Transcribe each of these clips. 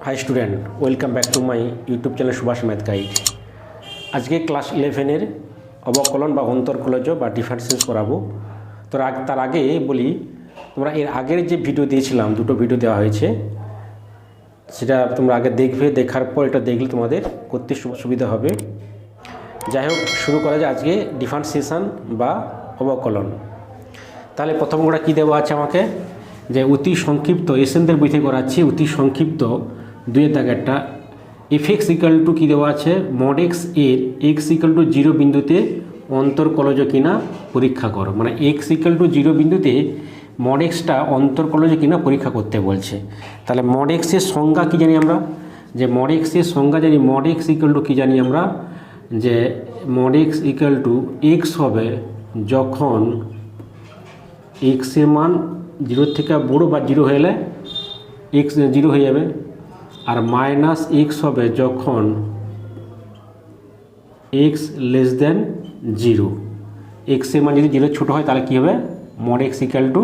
High student, welcome back to my YouTube channel Subhash math guide. আজকে class 11-এর অবকলন বা অন্তর্কলজ বা ডিফারেন্সিয়েশন করাবো। তো তার আগে বলি, তোমরা এর আগের যে ভিডিও দিয়েছিলাম, দুটো ভিডিও দেওয়া হয়েছে, সেটা তোমরা আগে দেখবে। দেখার পর এটা দেখলে তোমাদের করতে সুবিধা হবে। যাই হোক, শুরু করা যায় আজকে ডিফারেন্সিয়েশন বা অবকলন। তাহলে প্রথম ওটা কী দেওয়া আছে আমাকে, যে অতি সংক্ষিপ্ত এসএনদের বইতে করাচ্ছি। অতি সংক্ষিপ্ত 2-এর দাগেরটা এফএক্স ইকাল টু কী দেওয়া আছে, মড এক্স এর এক্স ইকাল টু 0 বিন্দুতে অন্তর্কলজ কিনা পরীক্ষা করো। মানে এক্স ইকাল টু 0 বিন্দুতে মড এক্সটা অন্তর্কলজ কিনা পরীক্ষা করতে বলছে। তাহলে মড এক্সের সংজ্ঞা কী জানি আমরা, যে মড এক্সের সংজ্ঞা জানি, মড এক্স ইকাল টু কী জানি আমরা, যে mod x equal two x হবে যখন এক্সের মান 0 থেকে বড়ো বা 0 হয়ে গেলে এক্স 0 হয়ে যাবে। আর মাইনাস এক্স হবে যখন এক্স লেস দেন 0। এক্সের মান যদি 0 ছোটো হয় তাহলে কী হবে, mod x equal two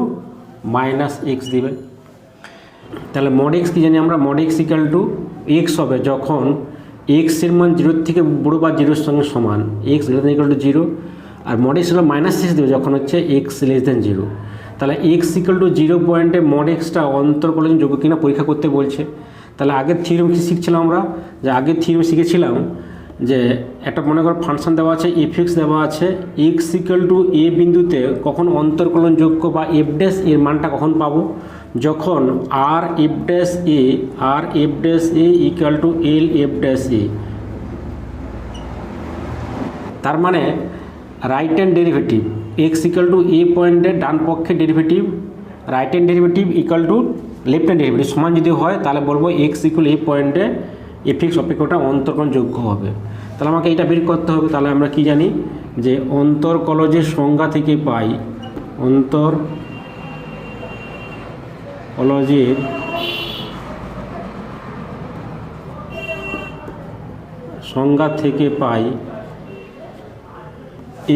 minus x দেবে। তাহলে মড এক্স কী জানি আমরা, mod x equal two x হবে যখন এক্সের মান 0 থেকে বড়ো বা 0-এর সঙ্গে সমান, x greater than equal to 0। আর মড এক্স হলো মাইনাস এক্স দেবে যখন হচ্ছে এক্স লেস দেন 0। তাহলে এক্স ইকাল টু 0 পয়েন্টে মড এক্সটা অন্তর্কলন যোগ্য কিনা পরীক্ষা করতে বলছে। তাহলে আগের থিওরেম কী শিখছিলাম আমরা, যে আগের থিওরেম শিখেছিলাম যে একটা মনে করো ফাংশন দেওয়া আছে, এফএক্স দেওয়া আছে, এক্স ইকাল টু এ বিন্দুতে কখন অন্তর্কলন যোগ্য বা এফ ড্যাশ এর মানটা কখন পাবো, যখন R F dash a equal to L F dash a. তার মানে right hand derivative x equal to a পয়েন্টের ডান পক্ষে derivative, right hand derivative equal to left hand derivative সমান যদি হয়, তাহলে বলবো এক্স ইকুয়াল এ পয়েন্টে এফএক্স অপেক্ষাটা অন্তর্কলন যোগ্য হবে। তাহলে আমাকে এটা বের করতে হবে। তাহলে আমরা কি জানি, যে অন্তর্কলজের সংজ্ঞা থেকে পাই, অন্তর্কলজের সংজ্ঞা থেকে পাই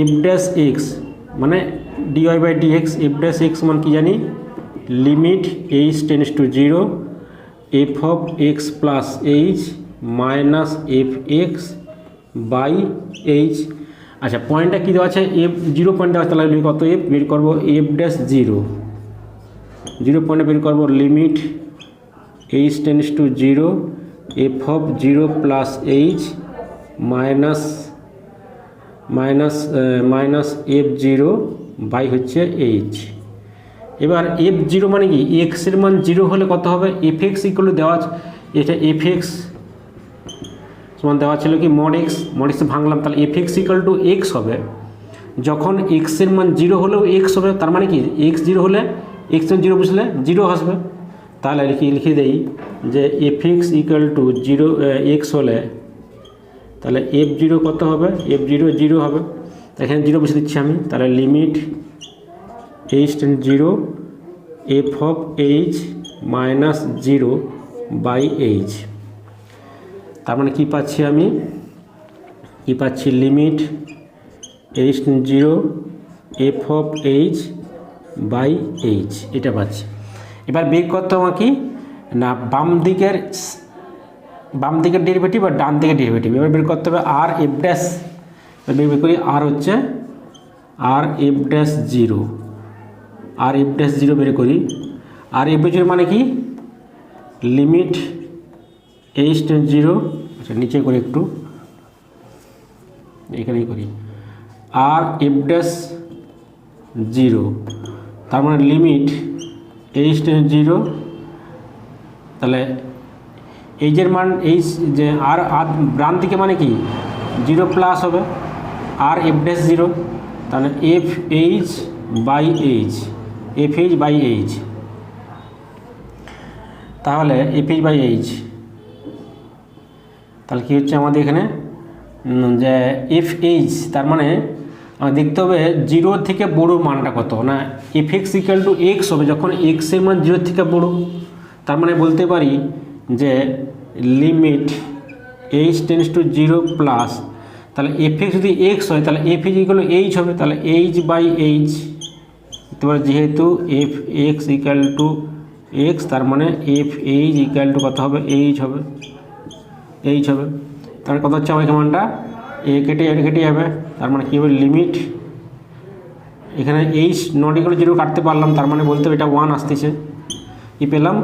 এফ ড্যাশ এক্স মানে dy by dx. F dash x মান কি জানি, limit h tends to 0 f of x plus h minus f x by h. আচ্ছা, পয়েন্টটা কী দেওয়া আছে, এফ 0 পয়েন্ট দেওয়া আছে, তাহলে কত এফ বের করবো, এফ ড্যাশ 0 পয়েন্টে বের করবো limit h tends to 0 f of 0 plus h minus f 0 by হচ্ছে এইচ। এবার এফ 0 মানে কি, এক্সের মান 0 হলে কত হবে, এফ এক্স ইকুয়াল দেওয়া আছে, এটা এফ এক্স সমান দেওয়া ছিল কি মড এক্স ভাঙলাম, তাহলে F x equal to x হবে যখন এক্সের মান 0 হলেও এক্স হবে। তার মানে কি, এক্স 0 হলে এক্স 0 বুঝলে 0 আসবে। তাহলে লিখে দেই যে F x equal to 0 x হলে তাহলে এফ 0 কত হবে, এফ 0 হবে। এখানে 0 বসে দিচ্ছি আমি। তাহলে limit h tends 0 f of h minus 0 by h. তার মানে কী পাচ্ছি আমি, limit h tends 0 f of h by h, এটা পাচ্ছি। এবার বের করতে হবে কি না, বাম দিকের ডেরিভেটিভ আর ডান দিকের ডেরিভেটিভ। এবার বের করতে হবে আর এফ ড্যাশ, বের করি আর হচ্ছে আর এফ ড্যাশ 0, আর এফ ড্যাশ 0 বের করি। আর এফ 0 মানে কি, লিমিট এইচ টেন 0, আচ্ছা নিচে করি একটু, এখানেই করি, আর এফ ড্যাশ 0 তার মানে লিমিট এইচ টেন 0। তাহলে এইচের মান এইচ, যে আর ডান দিকে মানে কি 0 প্লাস হবে, আর এফ ড্যাশ 0, তাহলে f h by h, f h by h. তাহলে এফ এইচ বাই এইচ, তাহলে কী হচ্ছে আমাদের এখানে, যে এফ এইচ তার মানে দেখতে হবে 0 থেকে বড়ো মানটা কত, না F x equal to x হবে যখন এক্সের মান 0 থেকে বড়ো। তার মানে বলতে পারি যে limit h tends to 0 plus, তাহলে এফ এক্স যদি এক্স হয় তাহলে এফ এইচ ইকুয়াল এইচ হবে, তাহলে এইচ বাই এইচ। যেহেতু F x equal to x, তার মানে এফ এইচ ইকুয়াল টু কত হবে, এইচ হবে, এইচ হবে। তার কত হচ্ছে আমার মানটা, এ কেটে যাবে, তার মানে কী হবে লিমিট, এখানে এইচ নট ইকুয়াল জিরো কাটতে পারলাম, তার মানে বলতে হবে এটা 1 আসতেছে। কি পেলাম,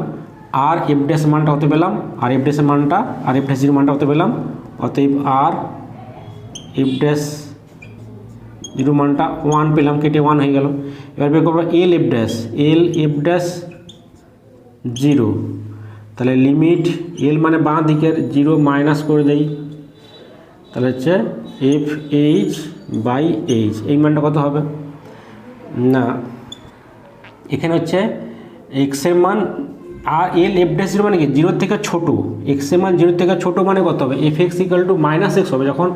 আর এফ ড্যাশ মানটা হতে পেলাম, আর এফ ড্যাশের মানটা, আর এফ ড্যাশ জিরো মানটা হতে পেলাম, অতএব আর এফ ড্যাশ জিরো মানটা 1 পেলাম, কেটে 1 হয়ে গেল। এবার বের করবো এল এফ ড্যাশ জিরো, তাহলে লিমিট এল মানে বাঁ দিকের, জিরো মাইনাস করে দেই, তাহলে হচ্ছে এফ এইচ বাই এইচ, এই মানটা কত হবে না, এখানে হচ্ছে এক্সের মান, আর এল এফ ড্যাশ জিরো মানে কি জিরোর থেকে ছোটো, এক্সের মান জিরোর থেকে ছোটো মানে কত হবে, F x equal to minus x হবে। যখন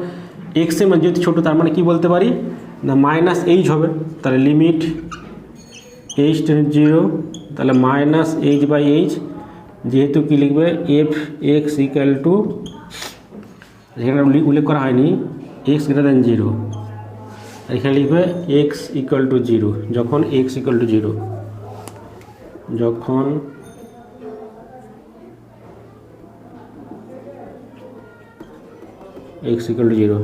এক্সের মান যেহেতু ছোটো, তার মানে কি বলতে পারি না মাইনাস এইচ হবে, তাহলে লিমিট এইচ টেন্স জিরো, তাহলে মাইনাস এইচ বাই এইচ, যেহেতু কী লিখবে এফ এক্স ইকুয়াল টু, এখানে উল্লেখ করা হয়নি এক্স গ্রেটার দ্যান জিরো, এখানে লিখবে এক্স ইকুয়াল টু জিরো, যখন এক্স ইকুয়াল টু জিরো, যখন এক্স ইকুয়াল টু জিরো,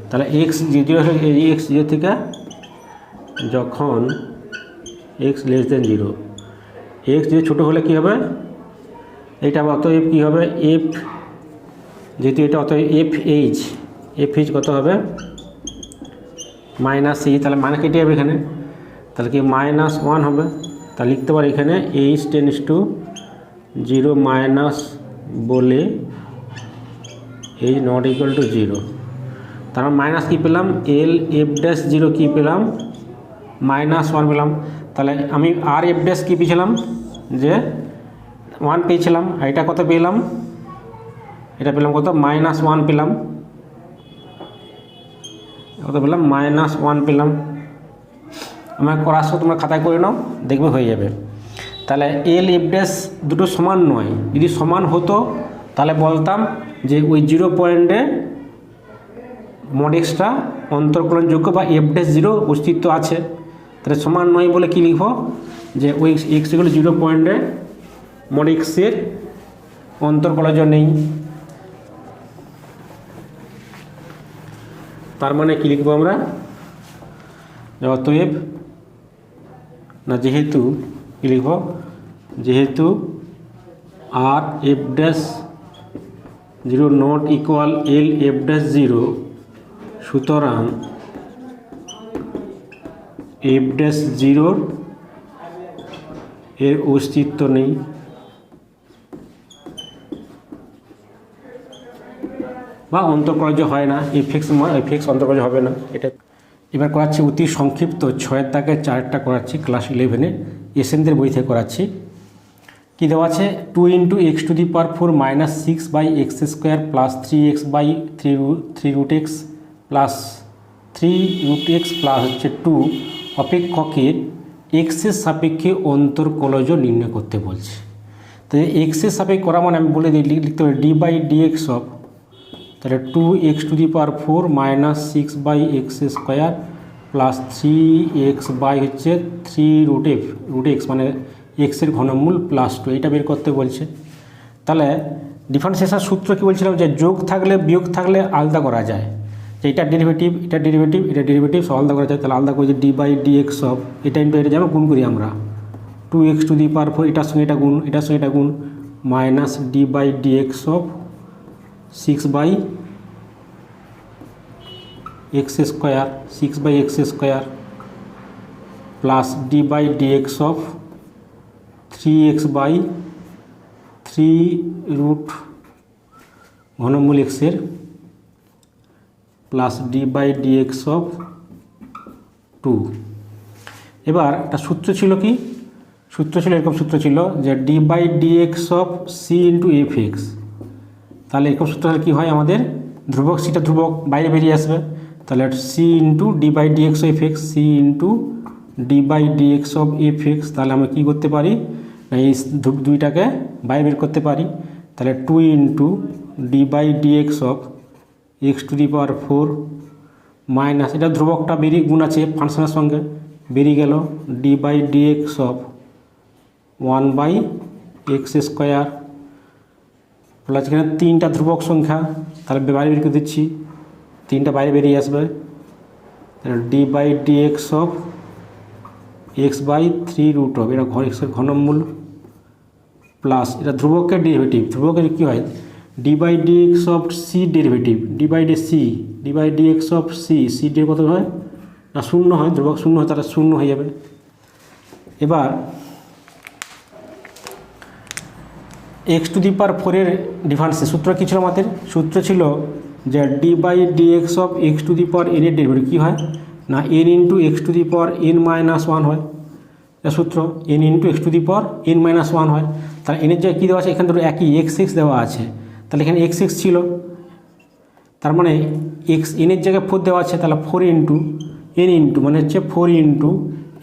তাহলে এক্স জিরো, এক্স জিরো থেকে যখন x less than zero, x zero ছোটো হলে কী হবে, এটা অতএব কী হবে এফ, যেহেতু এটা অতএব এফ এইচ কত হবে মাইনাস এইচ, তাহলে মানে কেটে যাবে এখানে, তাহলে কি মাইনাস 1 হবে। তাহলে লিখতে পারি এখানে h tends to zero minus বলে h not equal to zero, তারপর মাইনাস কী পেলাম, এল এফ ড্যাশ জিরো কী পেলাম মাইনাস 1 পেলাম। তাহলে আমি আর এফ ড্যাশ কী পেয়েছিলাম যে 1 পেয়েছিলাম, আর এটা কত পেলাম, এটা পেলাম কত মাইনাস 1 পেলাম, কত পেলাম মাইনাস 1 পেলাম। আমার করার সময় তোমরা খাতায় করে নাও, দেখবে হয়ে যাবে। তাহলে এল এফ ড্যাশ দুটো সমান নয়, যদি সমান হতো তাহলে বলতাম যে ওই 0 পয়েন্টে মড এক্সটা অন্তর্কলনযোগ্য বা এফ ড্যাশ জিরো অস্তিত্ব আছে। তাহলে সমান নয় বলে কি লিখব, যে ওই এক্স এগুলো 0 পয়েন্টে মড এক্সের অন্তর্কলজ নেই, তার মানে কি লিখব আমরা, অতএব না যেহেতু কি লিখব, যেহেতু R F dash zero not equal L F dash zero, সুতরাং এফ ড্যাশ জিরোর এর অস্তিত্ব নেই। বা অন্তর্কলজ হয় না, এফএক্স অন্তর্কলজ হবে না এটা। এবার করাচ্ছি অতি সংক্ষিপ্ত 6 দাগের 4টা করাচ্ছি ক্লাস 11-এ এসএনদের বই থেকে করাচ্ছি। কী দেওয়া আছে, 2 × x⁴ minus 6 by x square plus 3x by 3 root x plus 3 root x plus হচ্ছে 2 অপেক্ষকের এক্সের সাপেক্ষে অন্তর্কলজ নির্ণয় করতে বলছে। তো এক্সের সাপেক্ষে করা মানে আমি বলে দিই, লিখতে পারি ডি বাই ডিএক্স অফ, তাহলে 2x⁴ minus 6 by x square plus 3x by হচ্ছে 3 রুট এক্স মানে এক্সের ঘনমূল প্লাস 2, এটা বের করতে বলছে। তাহলে ডিফারেন্সিয়েশন সূত্র কী বলছিলাম, যে যোগ থাকলে বিয়োগ থাকলে আলাদা করা যায়, যে এটা ডেরিভেটিভ এটা ডেরিভেটিভ এটা ডেরিভেটিভ সব আলাদা করা যায়। তাহলে আলাদা করে যে ডি বাই ডিএক্স অফ, এটা ইন্টু এটা যেমন গুণ করি আমরা, 2x⁴ এটার সঙ্গে এটা গুণ, এটার সঙ্গে এটা গুণ, minus d by dx of 6 by x square 6 by x square plus d by dx of 3x by 3 root ঘনমূল এক্সের plus d by dx of 2। এবার একটা সূত্র ছিল, কি সূত্র ছিল, এরকম সূত্র ছিল যে d by dx of c into f x. তাহলে এরকম সূত্র হলে কী হয়, আমাদের ধ্রুবক সিটা ধ্রুবক বাইরে বেরিয়ে আসবে, তাহলে c into d by dx of f x, c into d by dx of f x. তাহলে আমরা কী করতে পারি, এই দুইটাকে বাইরে বের করতে পারি। তাহলে 2 into d by dx of x⁴ minus এটা ধ্রুবকটা বেরিয়ে গুণ আছে ফাংশনের সঙ্গে বেরিয়ে গেল, d by dx of 1 by x square plus এখানে 3টা ধ্রুবক সংখ্যা, তাহলে বাইরে বের করে দিচ্ছি, 3টা বাইরে বেরিয়ে আসবে, তাহলে d by d x of x by 3 root of এটা এক্সের ঘনমূল প্লাস এটা ধ্রুবকের ডেরিভেটিভ, ধ্রুবকের কী হয় d by d x of c derivative, d by d x of c d কত হয় না 0 হয়, ধ্রুবক 0 হয় তাহলে 0 হয়ে যাবে। এবার এক্স টু দি পাওয়ার 4-এর ডিফারেন্সের সূত্র কী ছিল আমাদের? সূত্র ছিল যে d by d x of x to the power এর ডেরিভেটিভ কী হয় না n into x to the power n-1 হয়, এটা সূত্র n into x to the power n-1 হয়। তাহলে এনের জায়গায় কী দেওয়া আছে, এখানে ধরো একই এক্স দেওয়া আছে, তাহলে এখানে এক্স ছিল, তার মানে এক্স এনের জায়গায় 4 দেওয়া আছে, তাহলে 4 ইন্টু এন ইন্টু মানে হচ্ছে 4 into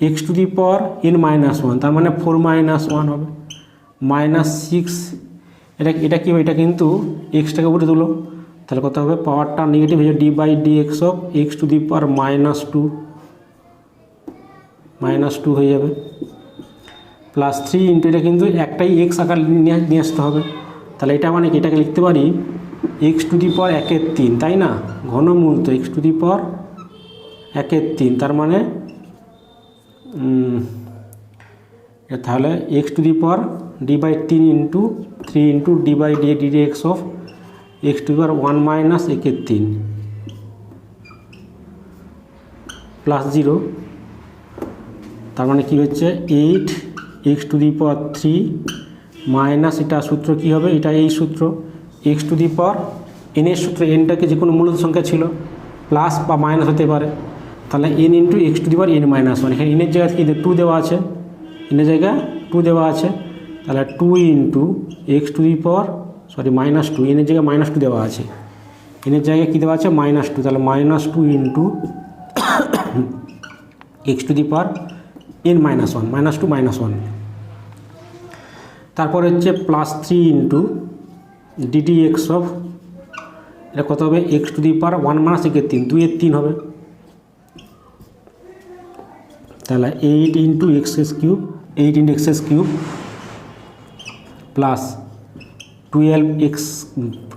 x to the power n-1, তার মানে 4-1 হবে -6। এটা কী হবে, এটা কিন্তু এক্সটাকে উঠে তুলো, তাহলে কত হবে পাওয়ারটা নেগেটিভ হয়ে যাবে d by d x of x to the power -2 হয়ে যাবে প্লাস 3 ইন্টু এটা কিন্তু একটাই এক্স আকার নিয়ে আসতে হবে, তাহলে এটা মানে কি এটাকে লিখতে পারি এক্স টু দি পাওয়ার 1/3, তাই না, ঘনমূল তো এক্স টু দি পাওয়ার 1/3, তার মানে তাহলে x to the power d by 3 into d by d x of x to the power 1 - 1/3 plus 0, তার মানে কী হচ্ছে 8 x to the power 3 minus এটা সূত্র কী হবে, এটা এই সূত্র এক্স টু দি পাওয়ার এনের সূত্র, এনটাকে যে কোনো মূলত সংখ্যা ছিল প্লাস বা মাইনাস হতে পারে, তাহলে N into x to the power n-1, এখানে এনের জায়গায় কি 2 দেওয়া আছে, এনের জায়গায় 2 দেওয়া আছে, তাহলে 2 into x to the power -2, এনের জায়গায় -2 দেওয়া আছে, এনের জায়গায় কী দেওয়া আছে -2, তাহলে -2 into x to the power n-1, -2 -1, তারপর হচ্ছে plus 3 into DD x of এটা কত হবে এক্স টু দি পাওয়ার 1 - 1/3, 2/3 হবে, তাহলে 8 into x cube plus 12 x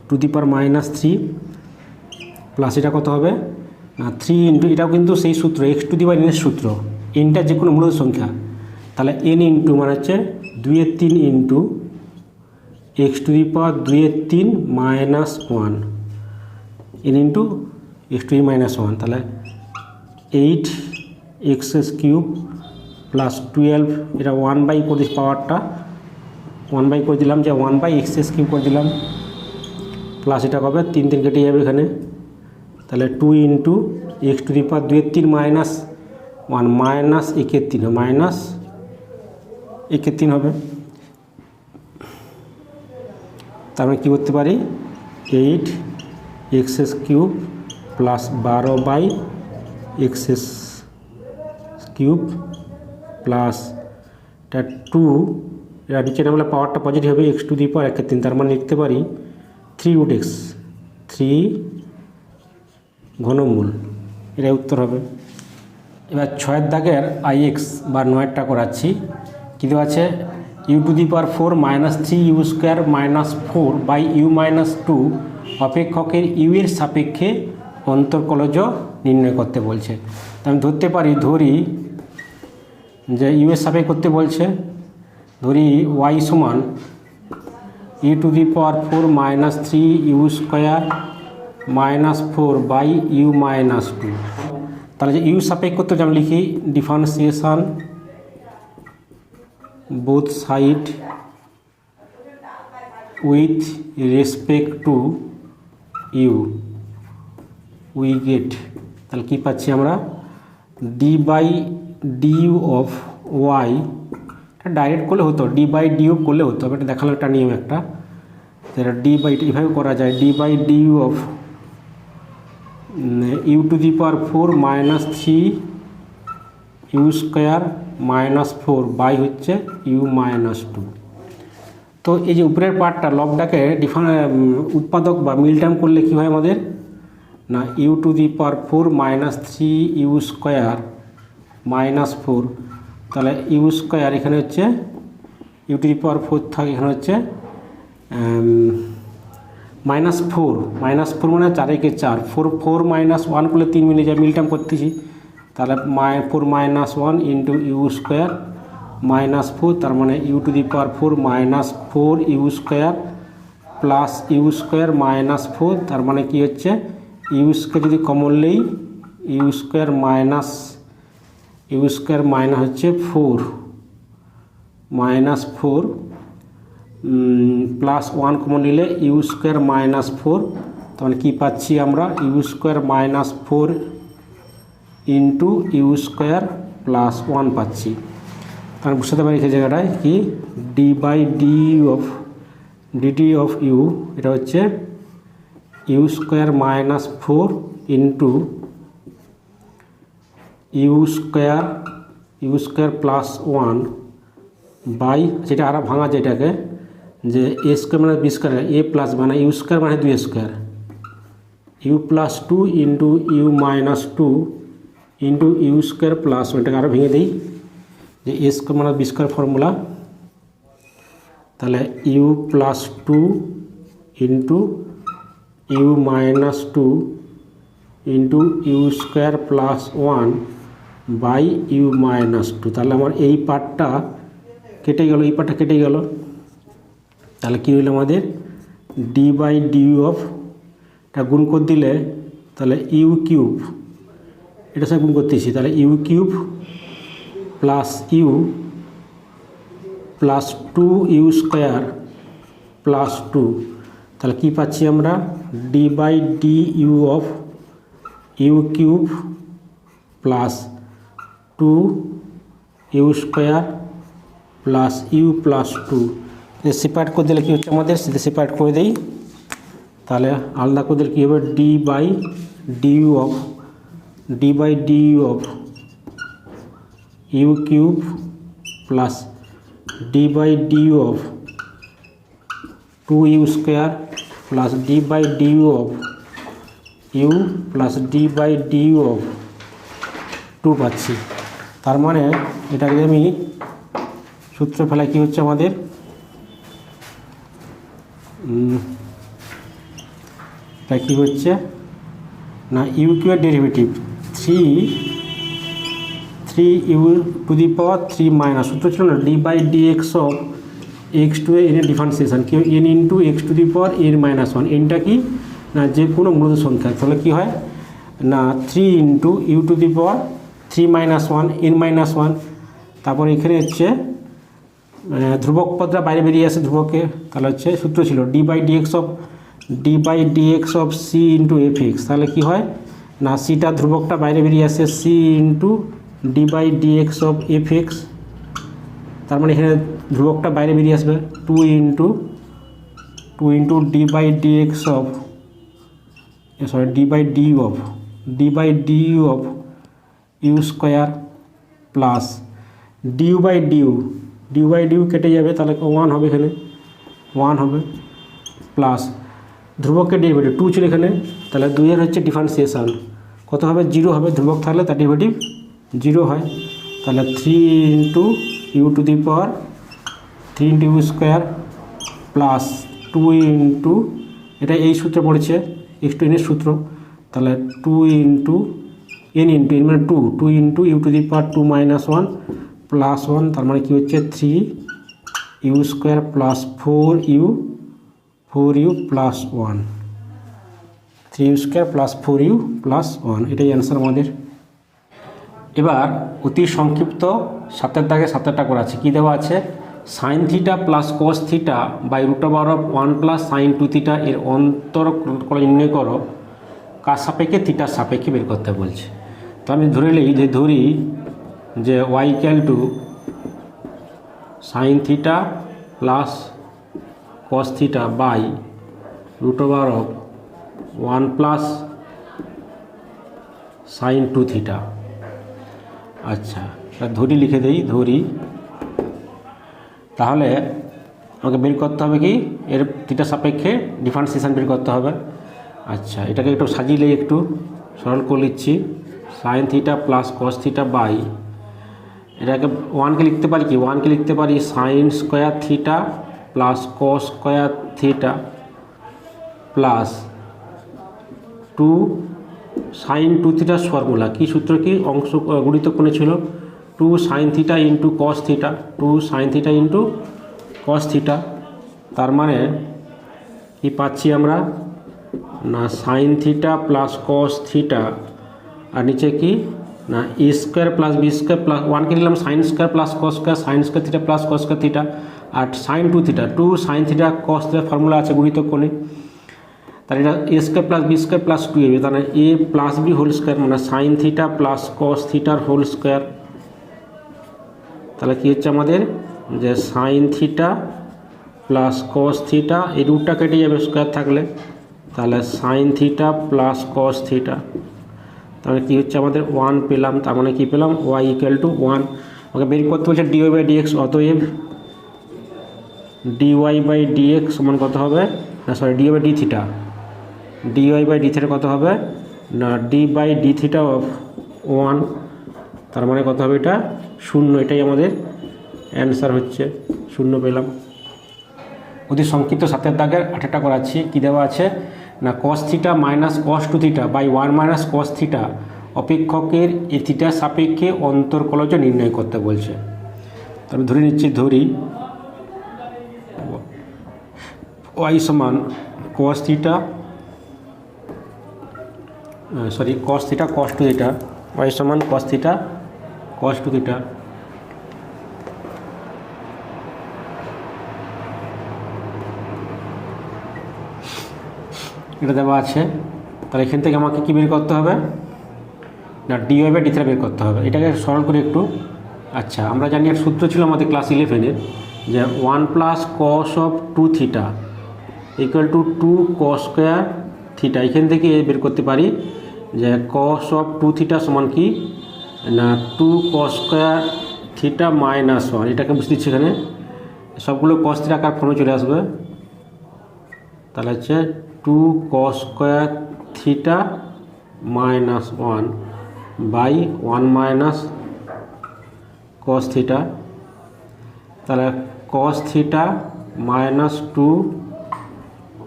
to the power -3 plus এটা কত হবে না 3 ইন্টু এটাও কিন্তু সেই সূত্র এক্স টু দি পাওয়ার এনের সূত্র, এনটা যে কোনো মূলত সংখ্যা, তাহলে এন ইন্টু মানে হচ্ছে 2/3 into x to the power 2/3 -1 N into x to দি -1, তাহলে 8 এক্স কিউব প্লাস 12 এটা 1/, করে দিই পাওয়ারটা 1/, করে দিলাম, যে 1/x কিউব করে দিলাম প্লাস এটা হবে 3 কেটে যাবে এখানে, তাহলে 2 ইন্টু এক্স টু দি পাওয়ার 2/3 -1 -1/3 হবে, তার মানে কী করতে পারি 8 x cube plus 12/x cube plus এটা 2 এটা নিচে নামলে পাওয়ারটা পজিটিভ হবে এক্স টু দি পাওয়ার 1/3, তার মানে লিখতে পারি 3√x 3 ঘনমূল, এটাই উত্তর হবে। এবার 6 দাগের ix বা 9টা করাচ্ছি, কী দেওয়া আছে u to the power 4 -3 u square -4 by u -2 অপেক্ষকের ইউ এর সাপেক্ষে অন্তর্কলজ নির্ণয় করতে বলছে। তো আমি ধরতে পারি, ধরি যে ইউ এর সাপেক্ষে করতে বলছে, ধরি y সমান u to the power 4 -3 u square -4 by u -2, তাহলে যে ইউ সাপেক্ষ করতে আমি লিখি differentiation both side with respect to u, we get, তাহলে কী পাচ্ছি আমরা d by du of y, এটা ডাইরেক্ট করলে হতো, ডি বাই ডিউ করলে হতো, এটা দেখালো একটা নিয়ম একটা, যেটা ডি বাই এভাবে করা যায়, d by du of u to the power 4 -3 u square -4 by হচ্ছে ইউ -2। তো এই যে উপরের পার্টটা লবটাকে উৎপাদক বা মিল টার্ম করলে কী হয় আমাদের না u to the power 4 -3 u square -4, তাহলে ইউ স্কোয়ার এখানে হচ্ছে ইউ টু দি পাওয়ার 4 থাকে এখানে হচ্ছে -4 মানে 4 একে 4 4 -1 করলে 3 মিলে যায়, মিলটাম করতেছি, তাহলে 4 - 1 ইন্টু ইউ স্কোয়ার -4, তার মানে u to the power 4 -4 u square plus u square -4, তার মানে কি হচ্ছে ইউ স্কোয়ার যদি কমন নেই ইউ স্কোয়ার মাইনাস হচ্ছে 4 -4 প্লাস 1 কমন নিলে ইউ স্কোয়ার -4, তখন কী পাচ্ছি আমরা u square -4 into u square plus 1 পাচ্ছি। তাহলে বুঝতে পারি এই জায়গাটায় কি ডিটি অফ ইউ এটা হচ্ছে u square -4 into u square plus 1 by, যেটা আর ভাঙা যেটাকে যে এ স্কোয়ার মানে বি স্কোয়ার, এ প্লাস মানে ইউ স্কোয়ার মানে 2 square, u plus 2 into u -2 into u square plus, এটাকে আরও ভেঙে দিই যে এ স্কোয়ার মানে বি স্কোয়ার ফর্মুলা, তাহলে u plus 2 into u -2 into u square plus 1 by u -2, তাহলে আমার এই পার্টটা কেটে গেল, এই পার্টটা কেটে গেল, তাহলে কী হইল আমাদের ডি বাই ডিউ অফ, এটা গুণ করে দিলে তাহলে ইউ কিউব, এটা সব গুণ করতেছি, তাহলে u cube plus u plus 2 u square plus 2, তাহলে কী পাচ্ছি আমরা d by d u of u cube plus 2 u square plus u plus 2, separate করে দিলে কী হচ্ছে আমাদের, সেটা সেপারেট করে দিই, তাহলে আলাদা করে দিলে কী হবে d by du of u cube plus d by du of 2 u square plus d by du of u plus d by du of 2 পাচ্ছি। তার মানে এটাকে আমি সূত্র ফেলায় কী হচ্ছে আমাদের এটা কী হচ্ছে না ইউ কিউবের derivative 3 u to the power 3 minus, সূত্র ছিল না d by d x of x to এর ডিফারেন্সিয়েশন কি n into x to the power n-1, এনটা কি না যে কোনো মূলত সংখ্যা, তাহলে কী হয় না 3 into u to the power 3 - 1 n-1, তারপর এখানে হচ্ছে ধ্রুবক পদটা বাইরে বেরিয়ে আসে ধ্রুবকে, তাহলে হচ্ছে সূত্র ছিল d by d x of c into f x, তাহলে কী হয় না সিটা ধ্রুবকটা বাইরে বেরিয়ে আসে c into d by d x of f x, তার মানে এখানে ধ্রুবকটা বাইরে বেরিয়ে আসবে 2 into d by d x of d by du of u square plus du by du কেটে যাবে, তাহলে 1 হবে, এখানে 1 হবে প্লাস ধ্রুবকের ডেরিভেটিভ 2 ছিল এখানে, তাহলে 2 এর হচ্ছে ডিফারেন্সিয়েশন কত হবে 0 হবে, ধ্রুবক থাকলে তার ডেরিভেটিভ 0 হয়, তাহলে 3 into u to the power 3 into u square plus 2 into এটা এই সূত্রে পড়েছে এক্স টু এনের সূত্র, তাহলে 2 ইন্টু এন মানে 2 into u to the power 2 - 1 plus 1, তার মানে কী হচ্ছে 3 u square plus 4 u plus 1, 3 u square plus 4 u plus 1, এটাই অ্যান্সার আমাদের। এবার অতি সংক্ষিপ্ত 7 দাগে 7টা করে আছে, কী দেওয়া আছে sine theta plus cos theta by √1 plus sine 2 theta এর অন্তর নির্ণয় করো, কার সাপেক্ষে থিটার সাপেক্ষে বের করতে বলছে। তো আমি ধরে নিই যে y equal to sine theta plus cos theta by √1 plus sine 2 theta. আচ্ছা ধরি লিখে দেই তাহলে আমাকে বের করতে হবে কি এর থিটা সাপেক্ষে ডিফারেন্সিয়েশন বের করতে হবে। আচ্ছা এটাকে একটু সাজিয়ে একটু সরল করে নিচ্ছি, sine theta plus cos theta by এটাকে ওয়ানকে লিখতে পারি কি, ওয়ানকে লিখতে পারি sine square theta plus cos square theta plus 2 sine 2 থিটার ফর্মুলা কি, সূত্র কি, অংশ গুণিত কোণে ছিল 2 sine theta into cos theta, 2 sine theta into cos theta. তার মানে কি পাচ্ছি আমরা না sine theta plus cos theta, আর নিচে কি না a square plus b square plus ওয়ানকে নিলাম sine square plus cos square, sine square theta plus cos square theta, আর sine 2 theta 2 sine theta cos থিটার ফর্মুলা আছে গুণিত কোণে, তাহলে এটা a square plus b square plus 2ab, তাহলে এ প্লাস বি হোল স্কোয়ার মানে সাইন থিটা প্লাস কস থিটার হোল স্কোয়ার। তাহলে কী হচ্ছে আমাদের যে sign theta plus cos theta, এই রুটটা কেটে যাবে স্কোয়ার থাকলে, তাহলে sign theta plus cos theta, তাহলে কী হচ্ছে আমাদের 1 পেলাম। তার মানে কী পেলাম y ইকুয়াল টু 1। ওকে বের করতে বলছে dy বাই dx, অতএব dy বাই dx সমান কত হবে না sorry dy by d theta, dy by d theta কত হবে না d by d theta of 1, তার মানে কত হবে এটা 0, এটাই আমাদের অ্যান্সার হচ্ছে 0 পেলাম। অতি সংক্ষিপ্ত সাতের দাগের 8টা করাচ্ছি। কী দেওয়া আছে না cos theta minus cos 2 theta by 1 minus cos theta অপেক্ষকের এ থিটার সাপেক্ষে অন্তর্কলজ নির্ণয় করতে বলছে। আমি ধরে নিচ্ছি, ধরি y সমান cos theta cos theta cos 2 theta, y সমান কস থিটা কস 2 থিটা। এটা দেওয়া আছে, তাহলে এখান থেকে আমাকে কী বের করতে হবে না dy বাই d থিটা বের করতে হবে। এটাকে সরল করে একটু, আচ্ছা আমরা জানি এক সূত্র ছিল আমাদের ক্লাস 11-এর যে 1 plus cos of 2 theta equal to 2 cos square theta. এখান থেকে বের করতে পারি যে কস অফ 2 থিটা সমান কি না 2 কস স্কোয়ার থিটা মাইনাস 1, এটাকে বুঝতে দিচ্ছি এখানে সবগুলো কস থিটা আকার ফর্মে চলে আসবে, তাহলে হচ্ছে 2 cos square theta minus 1 by 1 minus cos theta, তাহলে cos theta minus 2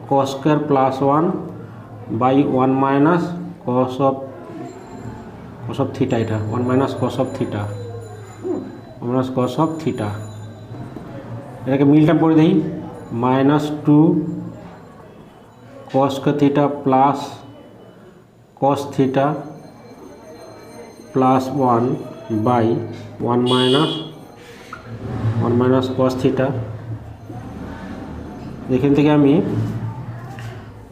cos square plus 1 by 1 minus cos of theta, এটা 1 minus cos of theta, minus cos of theta. এটাকে মিলটা পড়ে দিই minus 2 cos square theta plus cos theta plus 1 by 1 minus cos theta. এখান থেকে আমি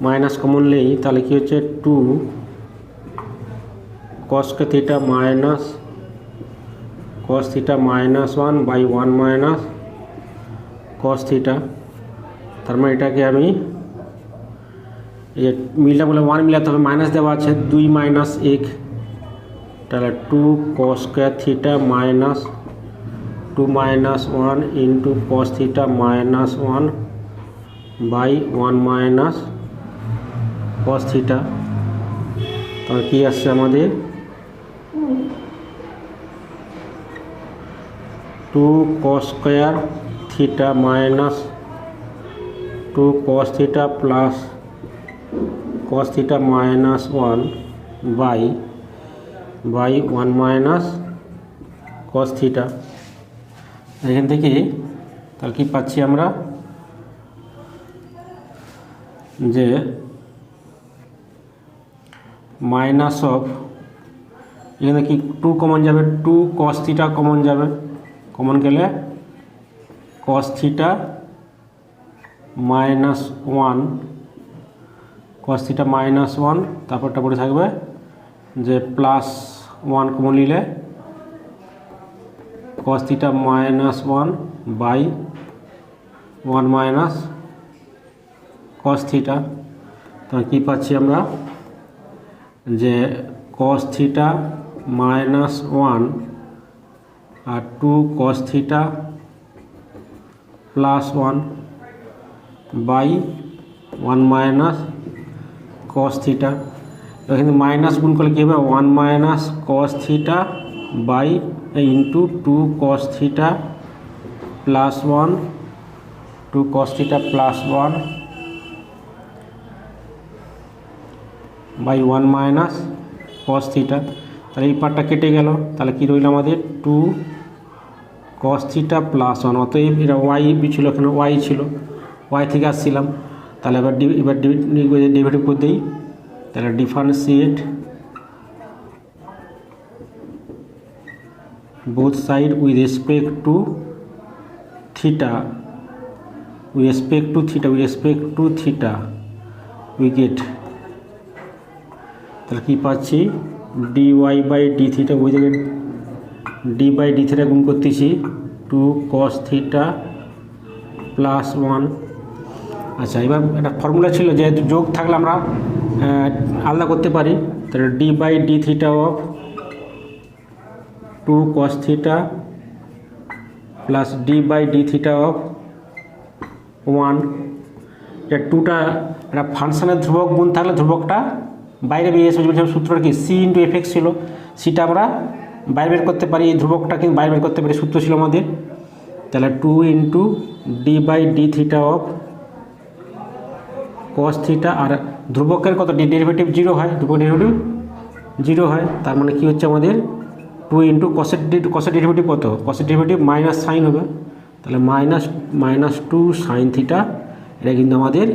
minus common নেই, তাহলে কি হচ্ছে 2 cos square theta minus cos theta minus 1 by 1 minus cos theta. তার মানে এটাকে আমি এই মিলটা বলে 1 মিলাতে হবে, মাইনাস দেওয়া আছে 2 মাইনাস 1, তাহলে 2 cos square theta minus 2 minus 1 into cos theta minus 1 by 1 minus cos theta. তাহলে কী আসছে আমাদের 2 cos square theta minus 2 cos theta plus cos theta minus 1 by 1 minus cos theta. এখান থেকে তাহলে কি পাচ্ছি আমরা যে মাইনাস অফ এখানে কি 2 কমন যাবে, 2 কস থিটা কমন যাবে, কমন গেলে cos theta minus 1 cos theta minus 1, তারপরটা পড়ে থাকবে যে প্লাস 1 কমন নিলে cos theta minus 1 by 1 minus cos theta. তো কী পাচ্ছি আমরা যে কস থিটা মাইনাস 1 আর 2 cos theta plus 1 by 1 minus cos theta. এখানে মাইনাস গুণ করলে কী হবে 1 minus cos theta by into 2 cos theta plus 1 2 cos theta plus 1 by 1 minus cos theta. তাহলে এই পার্টটা কেটে গেল, তাহলে কি রইল আমাদের 2 cos থিটা প্লাস 1। অতএব এটা ওয়াই ছিল, এখানে ওয়াই ছিল, ওয়াই থেকে আসছিলাম। তাহলে এবার ডেরিভেটিভ করে দিই। তাহলে differentiate both side with respect to theta, with respect to theta we get, তাহলে কি পাচ্ছি dy বাই ডি থিটা, ওই জায়গায় ডি বাই ডি থিটা গুণ করতেছি 2 cos থিটা প্লাস 1। আচ্ছা, এবার একটা ফর্মুলা ছিল, যেহেতু যোগ থাকলে আমরা আলাদা করতে পারি। তাহলে d by d theta of 2 cos theta plus d by d theta of 1। এটা 2টা একটা ফাংশনের ধ্রুবক গুণ থাকলে ধ্রুবকটা বাইরে বেরিয়ে এসে সূত্রটা কি সি ইন্টু এফ এক্স ছিল, সিটা আমরা বাইরে বের করতে পারি, এই ধ্রুবকটা কিন্তু বাইরে বের করতে পারি, সূত্র ছিল আমাদের। তাহলে 2 into d by d theta of cos theta, আর ধ্রুবকের কত ডেরিভেটিভ 0 হয়, ধ্রুবক ডেরিভেটিভ 0 হয়। তার মানে কি হচ্ছে আমাদের 2 ইন্টু কসের ডেরিভেটিভ কত, কসের ডেরিভেটিভ মাইনাস সাইন হবে, তাহলে মাইনাস 2 সাইন থিটা। এটা কিন্তু আমাদের,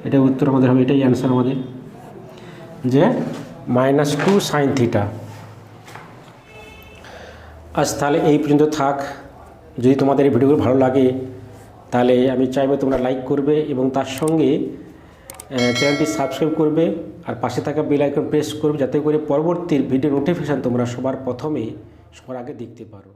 এটা উত্তর আমাদের হবে, এটাই অ্যান্সার আমাদের, যে -2 সাইন থিটা। আজ তাহলে এই পর্যন্ত থাক। যদি তোমাদের এই ভিডিওগুলো ভালো লাগে তাহলে আমি চাইবো তোমরা লাইক করবে এবং তার সঙ্গে চ্যানেলটি সাবস্ক্রাইব করবে, আর পাশে থাকা বেল আইকন প্রেস করবে, যাতে করে পরবর্তী ভিডিও নোটিফিকেশান তোমরা সবার আগে দেখতে পারো।